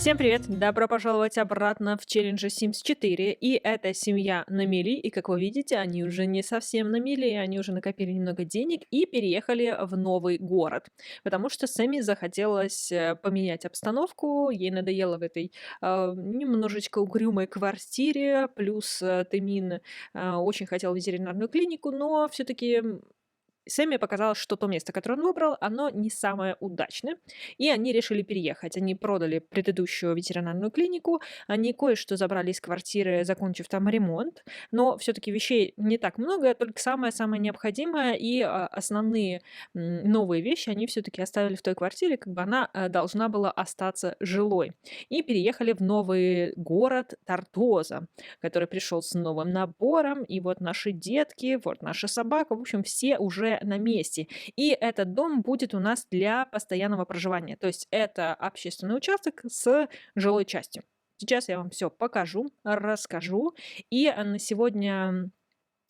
Всем привет! Добро пожаловать обратно в челлендже Sims 4. И это семья на мели. И как вы видите, они уже не совсем на мели, они уже накопили немного денег и переехали в новый город. Потому что Сэмми захотелось поменять обстановку, ей надоело в этой немножечко угрюмой квартире, плюс Темин очень хотел ветеринарную клинику, но все-таки Сэмми показалось, что то место, которое он выбрал, оно не самое удачное, и они решили переехать. Они продали предыдущую ветеринарную клинику, они кое-что забрали из квартиры, закончив там ремонт, но все-таки вещей не так много, только самое-самое необходимое, и основные новые вещи они все-таки оставили в той квартире, как бы она должна была остаться жилой. И переехали в новый город Тартоза, который пришел с новым набором, и вот наши детки, вот наша собака, в общем, все уже на месте. И этот дом будет у нас для постоянного проживания. То есть это общественный участок с жилой частью. Сейчас я вам все покажу, расскажу. И на сегодня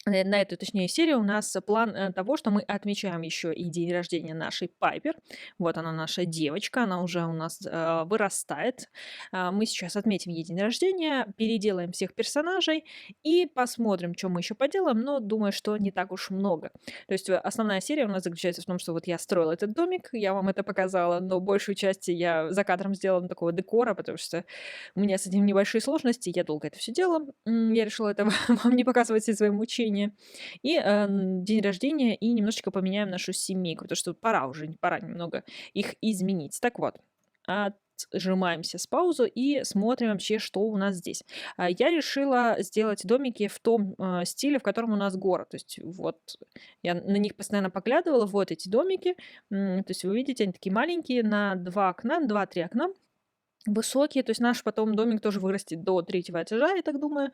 на эту, точнее, серию у нас план того, что мы отмечаем еще и день рождения нашей Пайпер. Вот она, наша девочка, она уже у нас вырастает. Мы сейчас отметим ей день рождения, переделаем всех персонажей и посмотрим, что мы еще поделаем, но думаю, что не так уж много. То есть основная серия у нас заключается в том, что вот я строила этот домик, я вам это показала, но большую часть я за кадром сделала такого декора, потому что у меня с этим небольшие сложности, я долго это все делала. Я решила это вам не показывать из свои мучения. И день рождения, и немножечко поменяем нашу семейку, потому что пора немного их изменить. Так вот, отжимаемся с паузу и смотрим вообще, что у нас здесь. Я решила сделать домики в том стиле, в котором у нас город. То есть вот я на них постоянно поглядывала, вот эти домики. То есть вы видите, они такие маленькие, на 2-3 окна. Высокие, то есть наш потом домик тоже вырастет до 3-го этажа, я так думаю.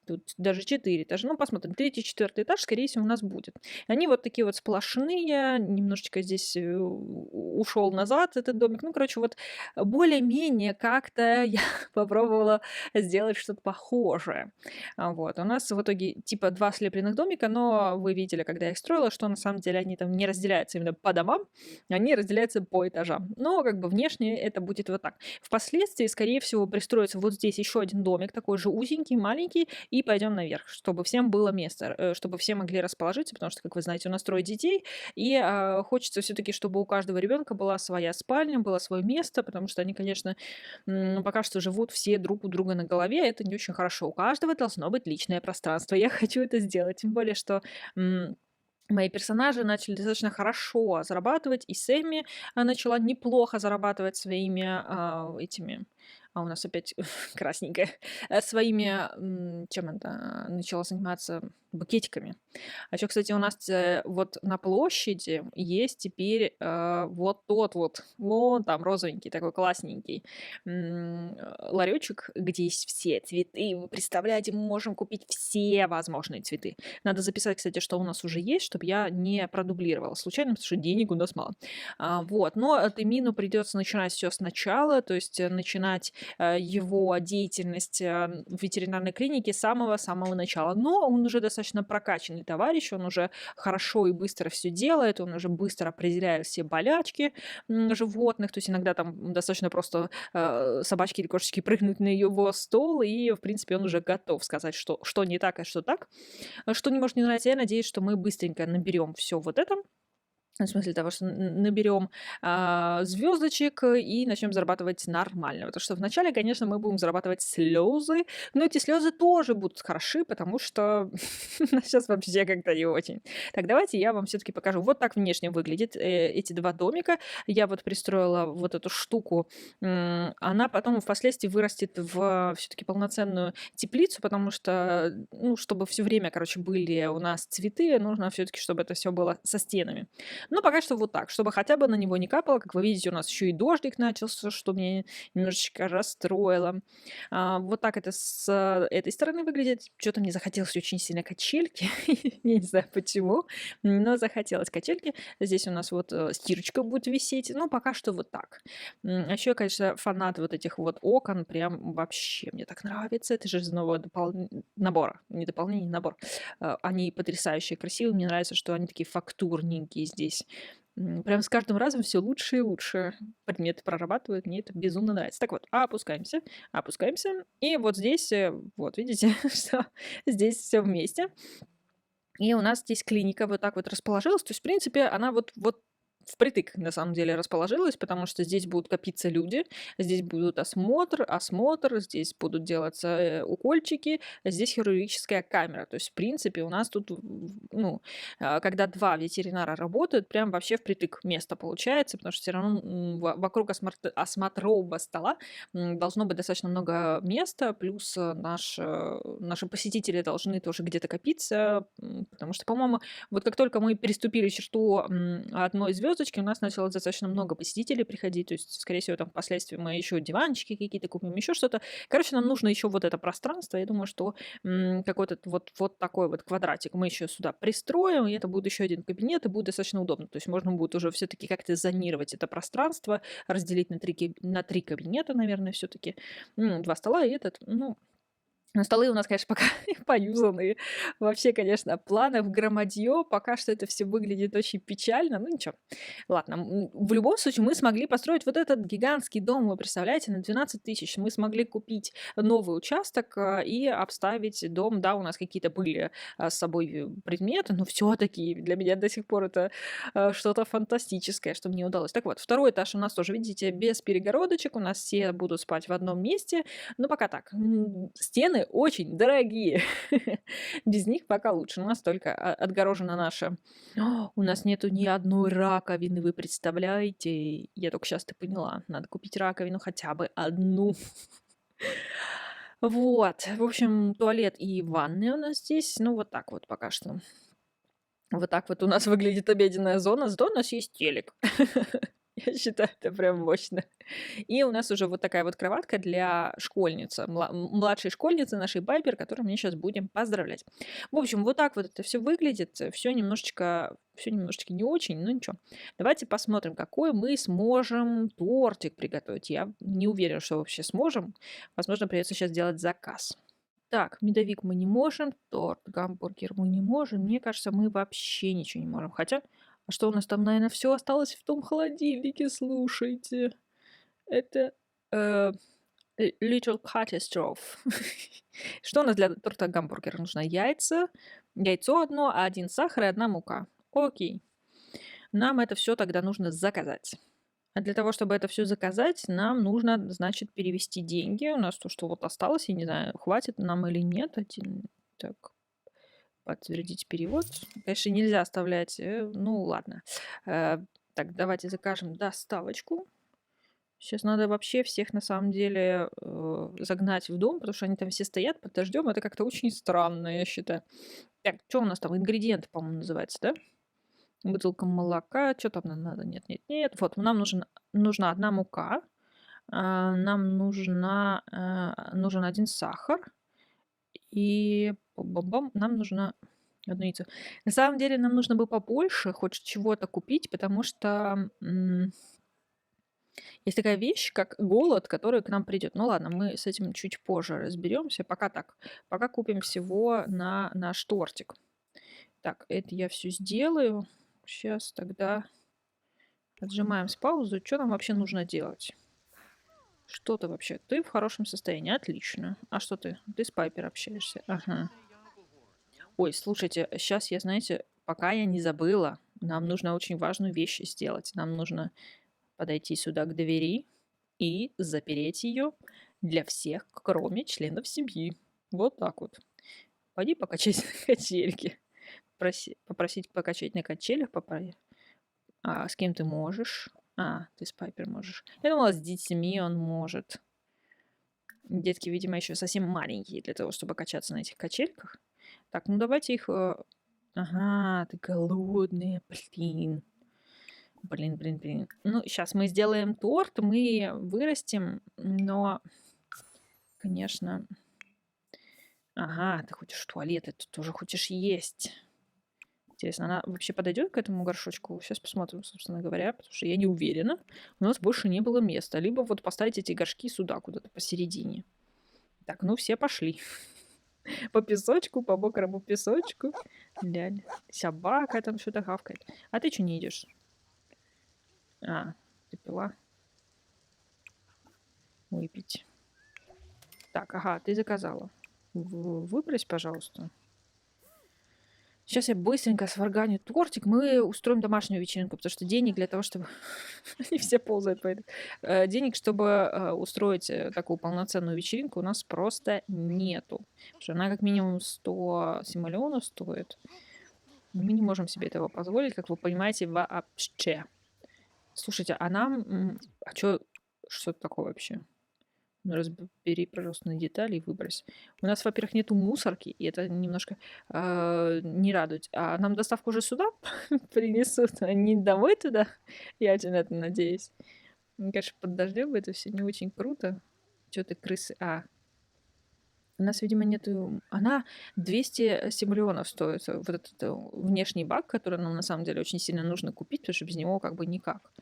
Тут даже 4 этажа. Ну, посмотрим. 3-й, 4-й этаж, скорее всего, у нас будет. Они вот такие вот сплошные. Немножечко здесь ушел назад этот домик. Ну, короче, вот более-менее как-то я попробовала сделать что-то похожее. Вот. У нас в итоге типа 2 слепленных домика, но вы видели, когда я их строила, что на самом деле они там не разделяются именно по домам, они разделяются по этажам. Но как бы внешне это будет вот так. Впоследствии, скорее всего, пристроится вот здесь еще один домик, такой же узенький, маленький, и пойдем наверх, чтобы всем было место, чтобы все могли расположиться, потому что, как вы знаете, у нас трое детей, и хочется все-таки, чтобы у каждого ребенка была своя спальня, было свое место, потому что они, конечно, пока что живут все друг у друга на голове, это не очень хорошо. У каждого должно быть личное пространство. Я хочу это сделать, тем более, что мои персонажи начали достаточно хорошо зарабатывать, и Сэмми начала неплохо зарабатывать своими этими. А у нас опять красненькая. Своими, чем это, начала заниматься букетиками. А еще, кстати, у нас вот на площади есть теперь вот тот вот, вон там розовенький, такой классненький ларечек, где есть все цветы. Вы представляете, мы можем купить все возможные цветы. Надо записать, кстати, что у нас уже есть, чтобы я не продублировала случайно, потому что денег у нас мало. Вот, но Тымину придется начинать все сначала, то есть начинать его деятельность в ветеринарной клинике с самого-самого начала. Но он уже достаточно прокачанный товарищ, он уже хорошо и быстро все делает, он уже быстро определяет все болячки животных, то есть иногда там достаточно просто собачки или кошечки прыгнуть на его стол, и, в принципе, он уже готов сказать, что не так, а что так. Что не может не нравиться, я надеюсь, что мы быстренько наберем все вот это, в смысле того, что наберем звездочек и начнем зарабатывать нормально. Потому что вначале, конечно, мы будем зарабатывать слезы, но эти слезы тоже будут хороши, потому что сейчас вообще как-то не очень. Так, давайте я вам все-таки покажу. Вот так внешне выглядят эти два домика. Я вот пристроила вот эту штуку. Она потом впоследствии вырастет в все-таки полноценную теплицу, потому что, ну, чтобы все время, короче, были у нас цветы, нужно все-таки, чтобы это все было со стенами. Ну, пока что вот так, чтобы хотя бы на него не капало. Как вы видите, у нас еще и дождик начался, что меня немножечко расстроило. Вот так это с этой стороны выглядит. Что-то мне захотелось очень сильно качельки. Я не знаю почему, но захотелось качельки. Здесь у нас вот стирочка будет висеть. Ну, пока что вот так. А еще, конечно, фанат вот этих вот окон. Прям вообще мне так нравится. Это же из нового набора. Не дополнение, набор. Они потрясающие, красивые. Мне нравится, что они такие фактурненькие здесь. Прям с каждым разом все лучше и лучше предметы прорабатывают. Мне это безумно нравится. Так вот, опускаемся, опускаемся. И вот здесь, вот видите, что здесь все вместе. И у нас здесь клиника вот так вот расположилась. То есть, в принципе, она вот впритык, на самом деле, расположилась, потому что здесь будут копиться люди, здесь будут осмотр, здесь будут делаться укольчики, а здесь хирургическая камера. То есть, в принципе, у нас тут, ну, когда два ветеринара работают, прям вообще впритык место получается, потому что все равно вокруг осмотрового стола должно быть достаточно много места, плюс наши посетители должны тоже где-то копиться, потому что, по-моему, вот как только мы переступили черту одной звездочки, у нас начало достаточно много посетителей приходить, то есть, скорее всего, там впоследствии мы еще диванчики какие-то купим, еще что-то. Короче, нам нужно еще вот это пространство. Я думаю, что какой-то вот такой вот квадратик мы еще сюда пристроим, и это будет еще один кабинет, и будет достаточно удобно. То есть можно будет уже все-таки как-то зонировать это пространство, разделить на три кабинета, наверное, все-таки. Два стола и этот, ну, столы у нас, конечно, пока поюзанные. Вообще, конечно, планов громадье. Пока что это все выглядит очень печально. Ну, ничего. Ладно. В любом случае, мы смогли построить вот этот гигантский дом, вы представляете, на 12 тысяч. Мы смогли купить новый участок и обставить дом. Да, у нас какие-то были с собой предметы, но все-таки для меня до сих пор это что-то фантастическое, что мне удалось. Так вот, второй этаж у нас тоже, видите, без перегородочек. У нас все будут спать в одном месте. Но пока так. Стены очень дорогие. Без них пока лучше. У нас только отгорожена наша. У нас нету ни одной раковины, вы представляете? Я только сейчас-то поняла. Надо купить раковину хотя бы одну. Вот. В общем, туалет и ванная у нас здесь. Ну, вот так вот пока что. Вот так вот у нас выглядит обеденная зона. Зато у нас есть телек. Я считаю, это прям мощно. И у нас уже вот такая вот кроватка для школьницы, младшей школьницы нашей Пайпер, которую мы сейчас будем поздравлять. В общем, вот так вот это все выглядит. Все немножечко не очень, но ничего. Давайте посмотрим, какой мы сможем тортик приготовить. Я не уверена, что вообще сможем. Возможно, придется сейчас делать заказ. Так, медовик мы не можем, торт, гамбургер мы не можем. Мне кажется, мы вообще ничего не можем. Хотя, а что у нас там, наверное, все осталось в том холодильнике, слушайте. Это Э, Little catastrophe. Что у нас для торта гамбургера нужно? Яйцо одно, один сахар и одна мука. Окей. Нам это все тогда нужно заказать. А для того, чтобы это все заказать, нам нужно, значит, перевести деньги. У нас то, что вот осталось, я не знаю, хватит нам или нет. Так, подтвердить перевод. Конечно, нельзя оставлять. Ну, ладно. Так, давайте закажем доставочку. Сейчас надо вообще всех на самом деле загнать в дом, потому что они там все стоят под дождем. Это как-то очень странно, я считаю. Так, что у нас там? Ингредиенты, по-моему, называется, да? Бутылка молока. Что там нам надо? Нет, нет, нет. Вот, нужна одна мука. Нам нужен один сахар. И нам нужно одну яйцо. На самом деле нам нужно бы побольше хоть чего-то купить, потому что есть такая вещь, как голод, который к нам придет. Ну ладно, мы с этим чуть позже разберемся. Пока так. Пока купим всего на наш тортик. Так, это я все сделаю. Сейчас тогда отжимаем с паузу. Что нам вообще нужно делать? Что ты вообще? Ты в хорошем состоянии. Отлично. А что ты? Ты с Пайпер общаешься. Ага. Ой, слушайте, сейчас я, знаете, пока я не забыла, нам нужно очень важную вещь сделать. Нам нужно подойти сюда к двери и запереть ее для всех, кроме членов семьи. Вот так вот. Пойди покачайся на качельке. Попросить покачать на качелях. А с кем ты можешь? А, ты с Пайпер можешь. Я думала, с детьми он может. Детки, видимо, еще совсем маленькие для того, чтобы качаться на этих качельках. Так, ну давайте их... Ага, ты голодная, блин. Блин. Ну, сейчас мы сделаем торт, мы вырастим, но, конечно... Ага, ты хочешь в туалет, и ты тоже хочешь есть. Интересно, она вообще подойдет к этому горшочку? Сейчас посмотрим, собственно говоря, потому что я не уверена. У нас больше не было места. Либо вот поставить эти горшки сюда, куда-то посередине. Так, ну все пошли. По песочку, по мокрому песочку. Глянь, собака там что-то гавкает. А ты что не идешь? А, ты пила? Выпить. Так, ага, ты заказала. Выбрось, пожалуйста. Сейчас я быстренько сварганю тортик. Мы устроим домашнюю вечеринку, потому что денег для того, чтобы... Они все ползают по этому. Денег, чтобы устроить такую полноценную вечеринку, у нас просто нету. Потому что она как минимум 100 симоленов стоит. Мы не можем себе этого позволить, как вы понимаете, вообще. Слушайте, а нам... А что это такое вообще? Ну, разбери, пожалуйста, на детали и выбрось. У нас, во-первых, нету мусорки, и это немножко не радует. А нам доставку уже сюда принесут, а не домой туда. Я очень на это надеюсь. Мне, конечно, под дождем это все не очень круто. Что ты, крысы? У нас, видимо, нету... Она 200 симулионов стоит. Вот этот внешний бак, который нам на самом деле очень сильно нужно купить, потому что без него как бы никак.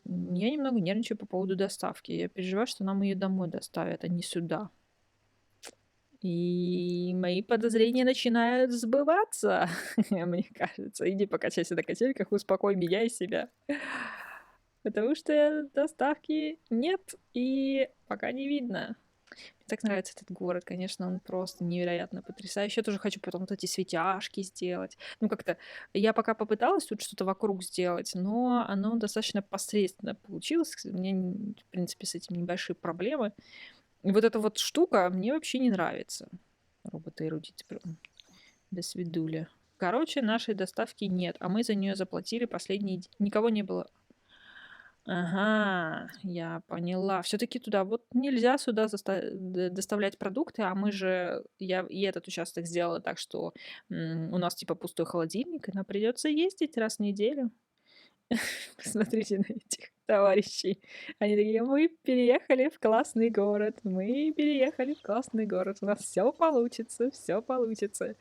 Я немного нервничаю по поводу доставки. Я переживаю, что нам ее домой доставят, а не сюда. И мои подозрения начинают сбываться, мне кажется. Иди покачайся на качельках, успокой меня и себя. Потому что доставки нет и пока не видно. Мне так нравится этот город, конечно, он просто невероятно потрясающий. Я тоже хочу потом вот эти светяшки сделать. Ну, как-то я пока попыталась тут что-то вокруг сделать, но оно достаточно посредственно получилось. У меня, в принципе, с этим небольшие проблемы. И вот эта вот штука мне вообще не нравится. Роботы-эрудиты. До свидули. Короче, нашей доставки нет, а мы за нее заплатили последние... Никого не было. Ага, я поняла. Все-таки туда вот нельзя сюда доставлять продукты, а мы же... Я и этот участок сделала так, что у нас типа пустой холодильник, и нам придется ездить раз в неделю. Посмотрите на этих товарищей. Они такие, мы переехали в классный город, мы переехали в классный город, у нас все получится, все получится.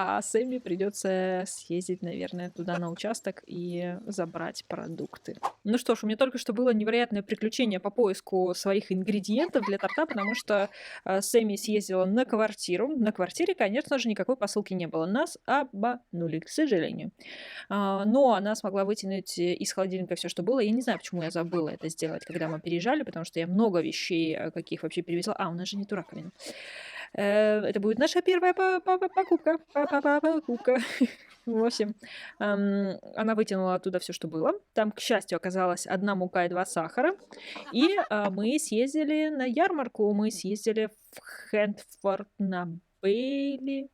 А Сэмми придется съездить, наверное, туда на участок и забрать продукты. Ну что ж, у меня только что было невероятное приключение по поиску своих ингредиентов для торта, потому что Сэмми съездила на квартиру. На квартире, конечно же, никакой посылки не было. Нас обманули, к сожалению. Но она смогла вытянуть из холодильника все, что было. Я не знаю, почему я забыла это сделать, когда мы переезжали, потому что я много вещей, каких вообще перевезла. У нас же нету раковины. Это будет наша первая покупка. Покупка. В общем, она вытянула оттуда все, что было. Там, к счастью, оказалась одна мука и 2 сахара. И мы съездили на ярмарку. Мы съездили в Хендфорд на Бейли.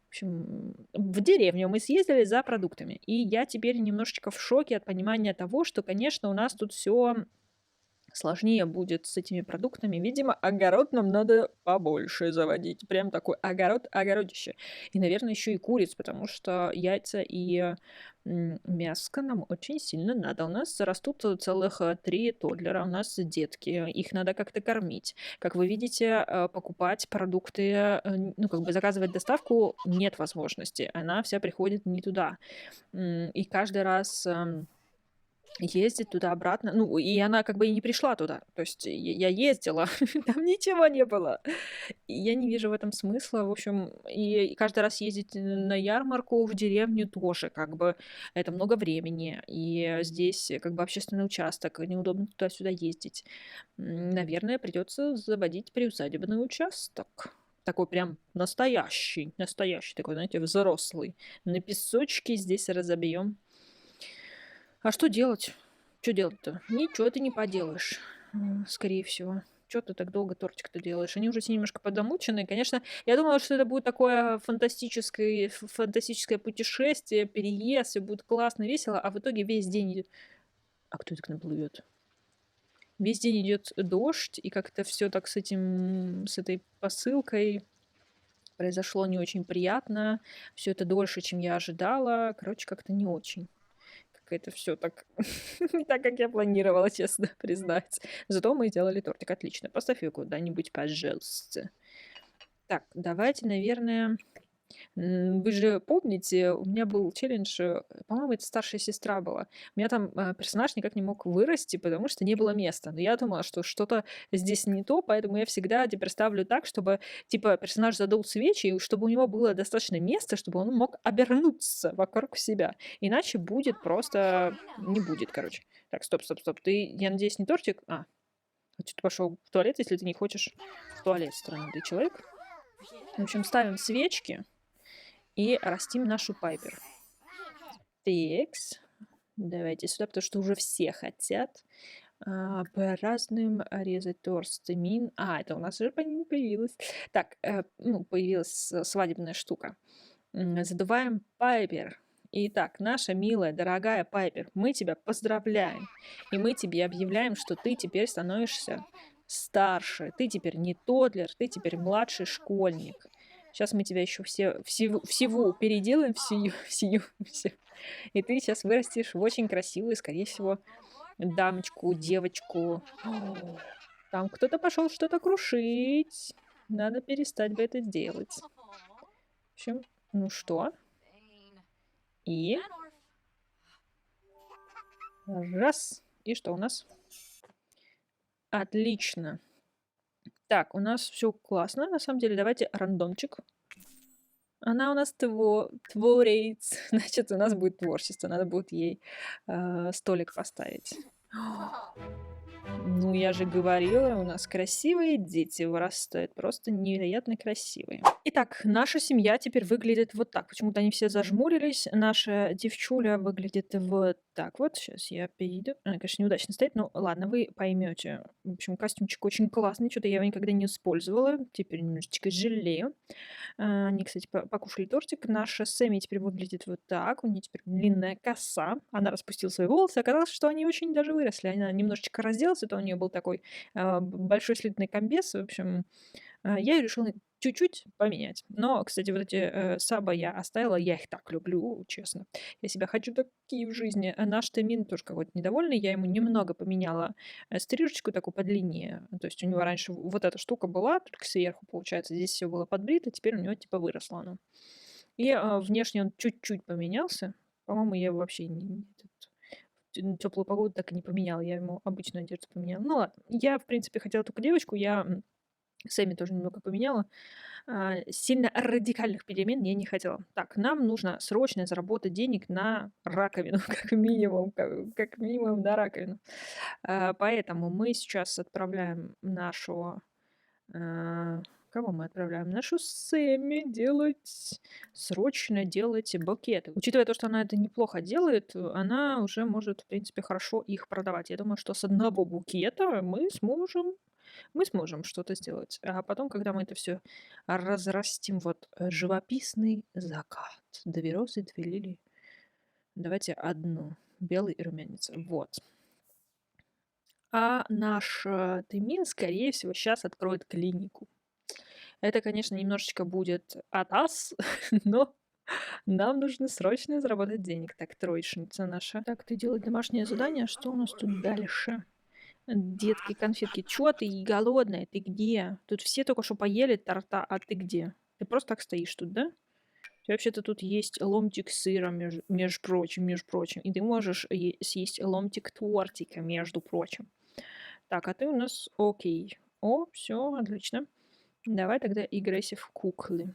В общем, в деревню мы съездили за продуктами. И я теперь немножечко в шоке от понимания того, что, конечно, у нас тут все сложнее будет с этими продуктами. Видимо, огород нам надо побольше заводить. Прям такой огородище. И, наверное, еще и куриц, потому что яйца и мяско нам очень сильно надо. У нас растут целых 3 тоддлера, у нас детки, их надо как-то кормить. Как вы видите, покупать продукты, ну, как бы заказывать доставку нет возможности. Она вся приходит не туда. И каждый раз ездить туда-обратно. Ну, и она как бы и не пришла туда. То есть я ездила, там ничего не было. И я не вижу в этом смысла. В общем, и каждый раз ездить на ярмарку в деревню тоже как бы это много времени. И здесь как бы общественный участок, неудобно туда-сюда ездить. Наверное, придется заводить приусадебный участок. Такой прям настоящий такой, знаете, взрослый. На песочке здесь разобьем. А что делать? Что делать-то? Ничего ты не поделаешь, скорее всего. Чё ты так долго тортик-то делаешь? Они уже все немножко подзамученные. Конечно, я думала, что это будет такое фантастическое путешествие, переезд, всё будет классно, весело, а в итоге весь день идет. А кто это к нам плывет? Весь день идет дождь, и как-то все так с этой посылкой произошло не очень приятно. Все это дольше, чем я ожидала. Короче, как-то не очень. Как это все так не так, как я планировала, честно признать. Зато мы сделали тортик. Отлично. Поставь ее куда-нибудь, пожалуйста. Так, давайте, наверное, вы же помните, у меня был челлендж, по-моему, это старшая сестра была. У меня там персонаж никак не мог вырасти, потому что не было места. Но я думала, что что-то здесь не то, поэтому я всегда теперь ставлю так, чтобы, типа, персонаж задул свечи, и чтобы у него было достаточно места, чтобы он мог обернуться вокруг себя. Иначе будет просто... Не будет, короче. Так, стоп. Ты, я надеюсь, не тортик? А что ты пошел в туалет, если ты не хочешь в туалет, странный человек. В общем, ставим свечки и растим нашу Пайпер. Текс. Давайте сюда, потому что уже все хотят по разным резать торстамин. Это у нас уже появилось. Так, появилась свадебная штука. Задуваем Пайпер. Итак, наша милая, дорогая Пайпер, мы тебя поздравляем. И мы тебе объявляем, что ты теперь становишься старше. Ты теперь не тоддлер, ты теперь младший школьник. Сейчас мы тебя еще всего переделаем, все. И ты сейчас вырастешь в очень красивую, скорее всего, дамочку, девочку. Там кто-то пошел что-то крушить. Надо перестать бы это делать. В общем, ну что? И раз. И что у нас? Отлично. Так, у нас все классно. На самом деле, давайте рандомчик. Она у нас творец. Значит, у нас будет творчество. Надо будет ей столик поставить. Ну, я же говорила, у нас красивые дети вырастают, просто невероятно красивые. Итак, наша семья теперь выглядит вот так. Почему-то они все зажмурились. Наша девчуля выглядит вот так вот. Сейчас я перейду. Она, конечно, неудачно стоит, но ладно, вы поймете. В общем, костюмчик очень классный, что-то я его никогда не использовала. Теперь немножечко жалею. Они, кстати, покушали тортик. Наша Сэмми теперь выглядит вот так. У нее теперь длинная коса. Она распустила свои волосы. Оказалось, что они очень даже выросли. Она немножечко разделась. Это у нее был такой большой слитный комбез. В общем, я решила чуть-чуть поменять. Но, кстати, вот эти саба я оставила. Я их так люблю, честно. Я себя хочу такие в жизни. Наш Тэмин тоже какой-то недовольный. Я ему немного поменяла стрижечку такую подлиннее. То есть у него раньше вот эта штука была, только сверху, получается. Здесь все было подбрито. Теперь у него типа выросло оно. И внешне он чуть-чуть поменялся. По-моему, я его вообще теплую погоду так и не поменяла. Я ему обычную одежду поменяла. Ну ладно. Я, в принципе, хотела только девочку. Я Сэмми тоже немного поменяла. Сильно радикальных перемен я не хотела. Так, нам нужно срочно заработать денег на раковину, как минимум на раковину. Поэтому мы сейчас отправляем нашего... Кого мы отправляем? Нашу Сэмми срочно делать букеты. Учитывая то, что она это неплохо делает, она уже может, в принципе, хорошо их продавать. Я думаю, что с одного букета мы сможем что-то сделать. А потом, когда мы это все разрастим, вот живописный закат. Две розы, две лилии. Давайте одну. Белый и румянец. Вот. А наш Тымин, скорее всего, сейчас откроет клинику. Это, конечно, немножечко будет от нас, но нам нужно срочно заработать денег. Так, троечница наша. Так, ты делаешь домашнее задание. Что у нас тут дальше? Детки, конфетки. Чё ты голодная? Ты где? Тут все только что поели торта, а ты где? Ты просто так стоишь тут, да? У тебя вообще-то тут есть ломтик сыра, между прочим. И ты можешь съесть ломтик тортика, между прочим. Так, а ты у нас окей. О, все, отлично. Давай тогда играйся в куклы.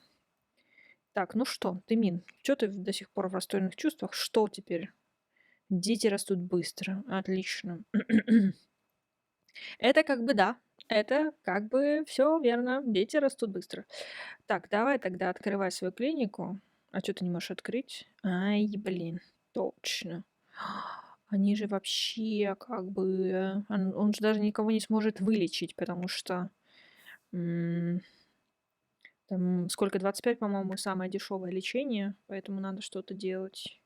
Так, ну что, Тымин, что ты до сих пор в расстроенных чувствах? Что теперь? Дети растут быстро. Отлично. Это как бы да. Это как бы все верно. Дети растут быстро. Так, давай тогда открывай свою клинику. А что ты не можешь открыть? Ай, блин, точно. Они же вообще как бы... Он же даже никого не сможет вылечить, потому что... Там сколько, 25, по-моему, самое дешевое лечение, поэтому надо что-то делать.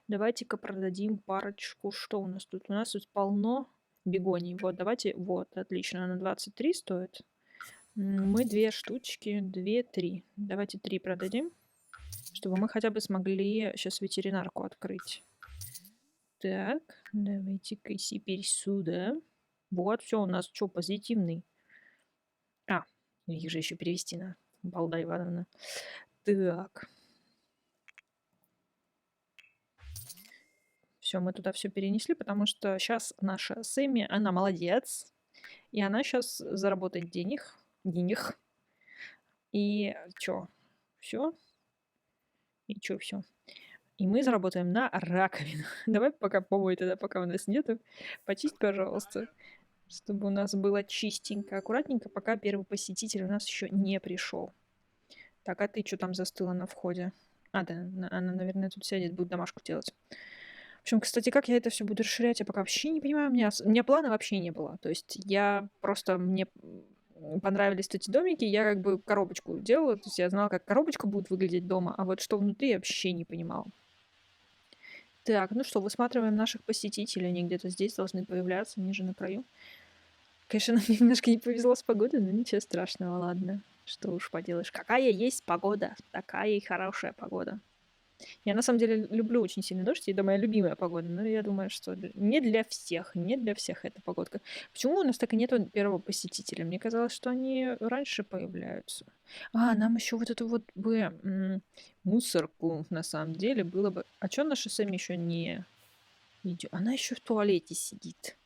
Давайте-ка продадим парочку. Что у нас тут? У нас тут полно бегоний. Вот, давайте, вот, отлично, она 23 стоит. Мы 2 штучки, 2, 3. Давайте 3 продадим, чтобы мы хотя бы смогли сейчас ветеринарку открыть. Так, давайте-ка теперь сюда. Вот, все, у нас что, позитивный. Их же еще перевести надо. Балда Ивановна. Так. Все, мы туда все перенесли, потому что сейчас наша Сэмми, она молодец. И она сейчас заработает денег. И чё? Все? И чё все? И мы заработаем на раковину. Давай пока помой тогда, пока у нас нету. Почисть, пожалуйста. Чтобы у нас было чистенько, аккуратненько, пока первый посетитель у нас еще не пришел. Так, а ты что там застыла на входе? А, да, она, наверное, тут сядет, будет домашку делать. В общем, кстати, как я это все буду расширять, я пока вообще не понимаю. У меня плана вообще не было. То есть мне понравились эти домики, я как бы коробочку делала, то есть я знала, как коробочка будет выглядеть дома, а вот что внутри, я вообще не понимала. Так, ну что, высматриваем наших посетителей, они где-то здесь должны появляться, ниже на краю. Конечно, нам немножко не повезло с погодой, но ничего страшного, ладно. Что уж поделаешь. Какая есть погода, такая и хорошая погода. Я на самом деле люблю очень сильный дождь, и это моя любимая погода, но я думаю, что не для всех эта погодка. Почему у нас так и нету первого посетителя? Мне казалось, что они раньше появляются. Нам еще вот эту вот бы мусорку на самом деле было бы... А что наша Сэмми еще не идет? Она еще в туалете сидит.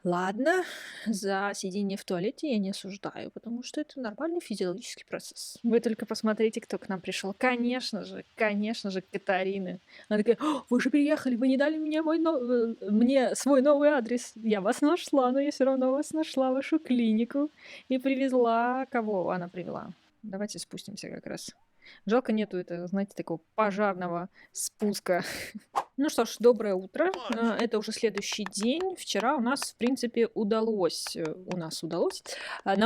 Ладно, за сидение в туалете я не осуждаю, потому что это нормальный физиологический процесс. Вы только посмотрите, кто к нам пришел. Конечно же, Катарина. Она такая: вы же приехали, вы не дали мне свой новый адрес. Я вас нашла, но я все равно вас нашла, вашу клинику. И привезла... Кого она привела? Давайте спустимся как раз. Жалко нету знаете, такого пожарного спуска. Ну что ж, доброе утро. Это уже следующий день. Вчера у нас, в принципе, нам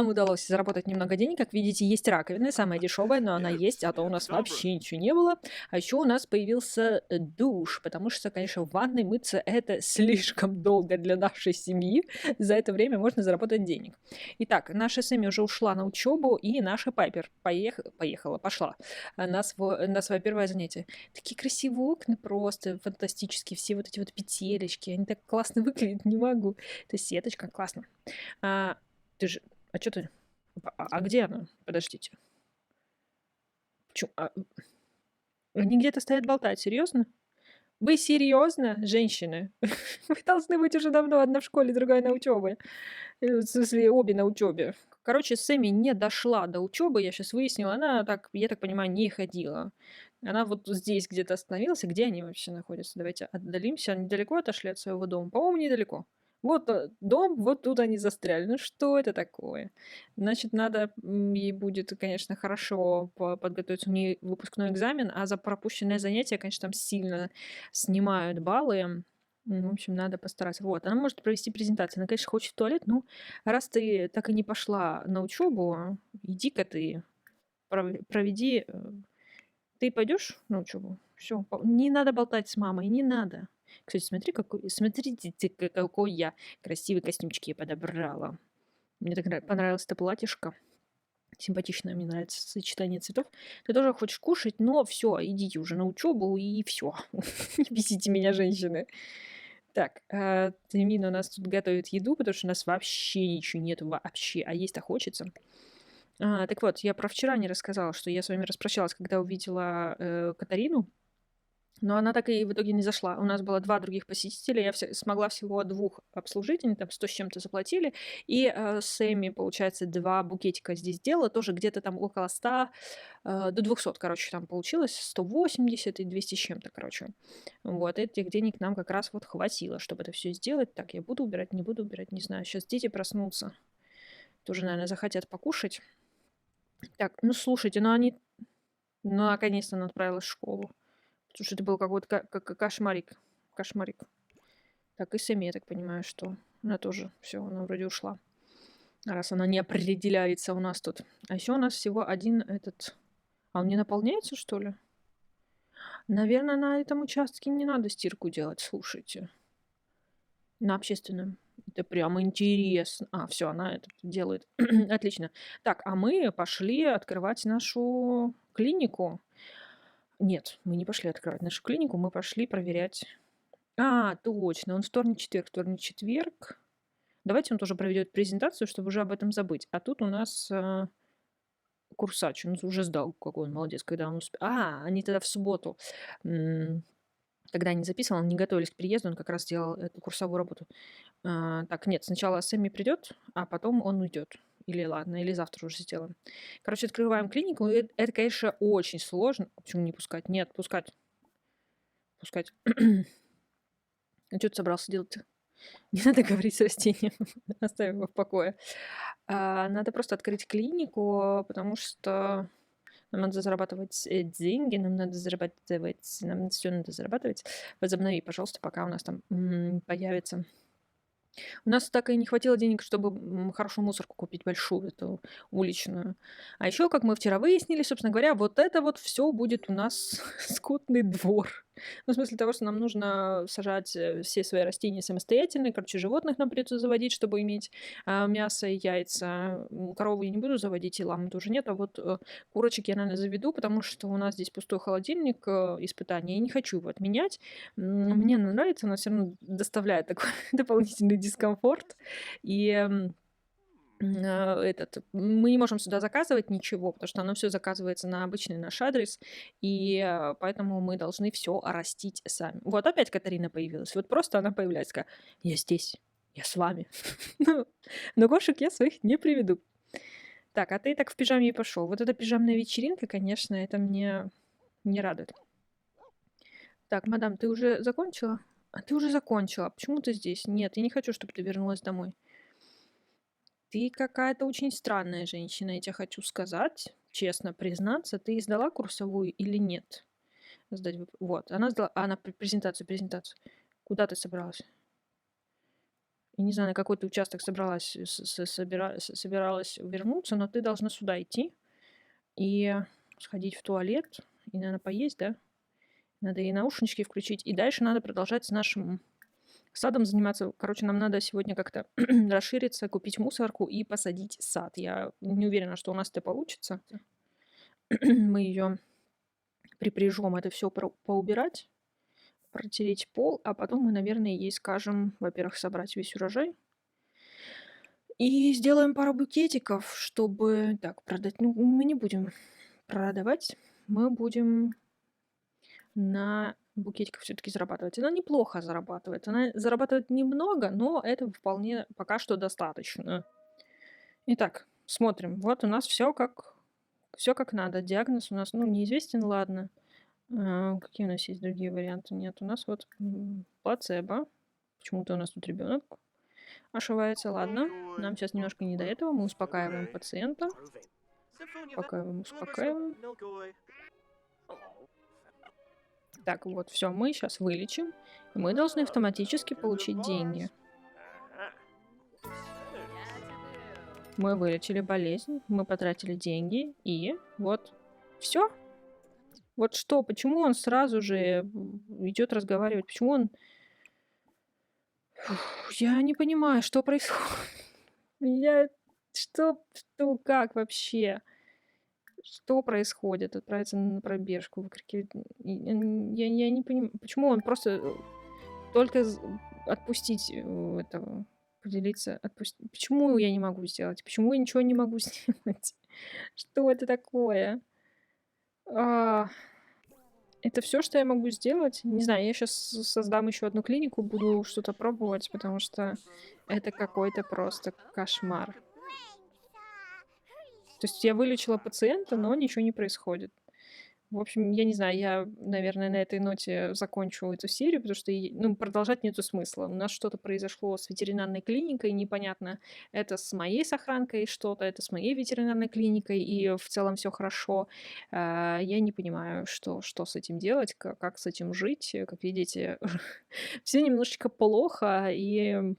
удалось заработать немного денег. Как видите, есть раковина, самая дешевая, но она есть, а то у нас вообще ничего не было. А еще у нас появился душ, потому что, конечно, в ванной мыться это слишком долго для нашей семьи. За это время можно заработать денег. Итак, наша Сэмми уже ушла на учебу, и наша Пайпер пошла на свое первое занятие. Такие красивые окна просто, фантастические, все вот эти вот петелечки, они так классно выглядят, не могу. Это сеточка, классно. Ты же... А что ты... А где она? Подождите. Чё, они где-то стоят болтать, серьезно? Вы серьезно, женщины? Вы должны быть уже давно, одна в школе, другая на учебе. В смысле, обе на учебе. Короче, Сэмми не дошла до учебы, я сейчас выяснила. Она так, я так понимаю, не ходила. Она вот здесь где-то остановилась. Где они вообще находятся? Давайте отдалимся. Они далеко отошли от своего дома? По-моему, недалеко. Вот дом, вот тут они застряли. Ну что это такое? Значит, надо ей будет, конечно, хорошо подготовиться. У нее выпускной экзамен, а за пропущенное занятие, конечно, там сильно снимают баллы. В общем, надо постараться. Вот, она может провести презентацию. Она, конечно, хочет в туалет. Ну, раз ты так и не пошла на учебу, иди-ка ты, проведи. Ты пойдешь на учебу? Все, не надо болтать с мамой, не надо. Кстати, смотрите, какой я красивый костюмчик я подобрала. Мне так понравилось это платьишко. Симпатичное, мне нравится сочетание цветов. Ты тоже хочешь кушать, но все, идите уже на учебу и все. Не бесите меня, женщины. Так, Тамина у нас тут готовит еду, потому что у нас вообще ничего нет, вообще, а есть-то хочется. Так вот, я про вчера не рассказала, что я с вами распрощалась, когда увидела Катарину, но она так и в итоге не зашла. У нас было 2 других посетителя, я смогла всего 2 обслужить, они там 100 с чем-то заплатили. И Сэмми, получается, 2 букетика здесь сделала, тоже где-то там около 100, до 200, короче, там получилось, 180 и 200 с чем-то, короче. Вот, этих денег нам как раз вот хватило, чтобы это все сделать. Так, я буду убирать, не буду убирать, не знаю. Сейчас дети проснутся, тоже, наверное, захотят покушать. Так, ну слушайте, ну они... Ну, наконец-то она отправилась в школу. Потому что это был какой-то кошмарик. Кошмарик. Так, и Сэмми, я так понимаю, что она тоже все, она вроде ушла. Раз она не определяется у нас тут. А еще у нас всего один этот... А он не наполняется, что ли? Наверное, на этом участке не надо стирку делать, слушайте. На общественном. Это прямо интересно. Все, она это делает. Отлично. Так, а мы пошли открывать нашу клинику. Нет, мы не пошли открывать нашу клинику, мы пошли проверять. Точно, он вторник-четверг. Давайте он тоже проведет презентацию, чтобы уже об этом забыть. А тут у нас Курсач, он уже сдал, какой он молодец, когда он успел. Они тогда в субботу, когда они записывали, не готовились к приезду, он как раз делал эту курсовую работу. Так, нет, сначала Сэмми придет, а потом он уйдет. Или ладно, или завтра уже сделаем. Короче, открываем клинику. Это, конечно, очень сложно. Почему не пускать? Нет, пускать. Пускать. А что ты собрался делать-то? Не надо говорить с растением. Оставим его в покое. Надо просто открыть клинику, потому что нам надо зарабатывать деньги, нам все надо зарабатывать. Возобнови, пожалуйста, пока у нас там появится. У нас так и не хватило денег, чтобы хорошую мусорку купить, большую, эту уличную. А еще, как мы вчера выяснили, собственно говоря, вот это вот все будет у нас скотный двор. Ну, в смысле того, что нам нужно сажать все свои растения самостоятельно. Короче, животных нам придется заводить, чтобы иметь мясо и яйца. Корову я не буду заводить, и ламы тоже нет. А вот курочек я, наверное, заведу, потому что у нас здесь пустой холодильник испытания. Я не хочу его отменять. Мне она нравится, но все равно доставляет такой дополнительный дискомфорт. И мы не можем сюда заказывать ничего, потому что оно все заказывается на обычный наш адрес, и поэтому мы должны все растить сами. Вот опять Катарина появилась. Вот просто она появляется, такая: я здесь, я с вами. Но кошек я своих не приведу. Так, а ты так в пижаме и пошел. Вот эта пижамная вечеринка, конечно, это мне не радует. Так, мадам, ты уже закончила? Ты уже закончила. Почему ты здесь? Нет, я не хочу, чтобы ты вернулась домой. Ты какая-то очень странная женщина, я тебе хочу сказать, честно признаться. Ты сдала курсовую или нет? Сдать Вот, она сдала... Она презентацию. Куда ты собралась? Я не знаю, на какой ты участок собралась, собиралась вернуться, но ты должна сюда идти и сходить в туалет, и, наверное, поесть, да? Надо и наушнички включить, и дальше надо продолжать с нашим садом заниматься. Короче, нам надо сегодня как-то расшириться, купить мусорку и посадить сад. Я не уверена, что у нас это получится. Мы ее припряжем, это все поубирать, протереть пол, а потом мы, наверное, ей скажем, во-первых, собрать весь урожай. И сделаем пару букетиков, чтобы... Так, продать... Ну, мы не будем продавать. мы будем на букетиках все-таки зарабатывать. Она неплохо зарабатывает. Она зарабатывает немного, но это вполне пока что достаточно. Итак, смотрим. Вот у нас все как надо. Диагноз у нас, ну, неизвестен, ладно. Какие у нас есть другие варианты? Нет, у нас вот плацебо. Почему-то у нас тут ребенок ошивается. Ладно, нам сейчас немножко не до этого. Мы успокаиваем пациента. Успокаиваем. Так, вот, все, мы сейчас вылечим. И мы должны автоматически получить деньги. Мы вылечили болезнь, мы потратили деньги, и вот все. Вот что, почему он сразу же идет разговаривать? Почему он... Я не понимаю, что происходит. Я... как вообще? Что происходит? Отправиться на пробежку, выкрикивать. Я не понимаю, почему он просто только отпустить этого, поделиться, отпустить. Почему я не могу сделать? Почему я ничего не могу сделать? Что это такое? А, Это все, что я могу сделать? Не знаю, я сейчас создам еще одну клинику, буду что-то пробовать, потому что это какой-то просто кошмар. То есть я вылечила пациента, но ничего не происходит. В общем, я не знаю, я, наверное, на этой ноте закончу эту серию, потому что, ну, продолжать нету смысла. У нас что-то произошло с ветеринарной клиникой, непонятно, это с моей сохранкой что-то, это с моей ветеринарной клиникой, и в целом все хорошо. Я не понимаю, что с этим делать, как с этим жить. Как видите, все немножечко плохо, и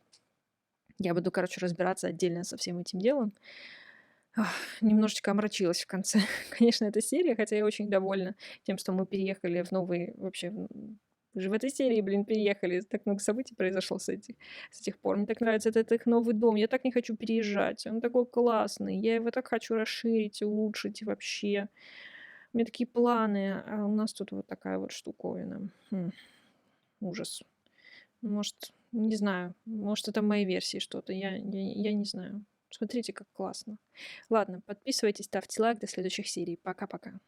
я буду, короче, разбираться отдельно со всем этим делом. Немножечко омрачилась в конце, конечно, эта серия, хотя я очень довольна тем, что мы переехали в новый, вообще, уже в этой серии, блин, переехали, так много событий произошло с тех пор. Мне так нравится этот их новый дом, я так не хочу переезжать, он такой классный, я его так хочу расширить, улучшить вообще. У меня такие планы, а у нас тут вот такая вот штуковина. Ужас. Может, не знаю, может, это в моей версии что-то, я не знаю. Смотрите, как классно. Ладно, подписывайтесь, ставьте лайк. До следующих серий. Пока-пока.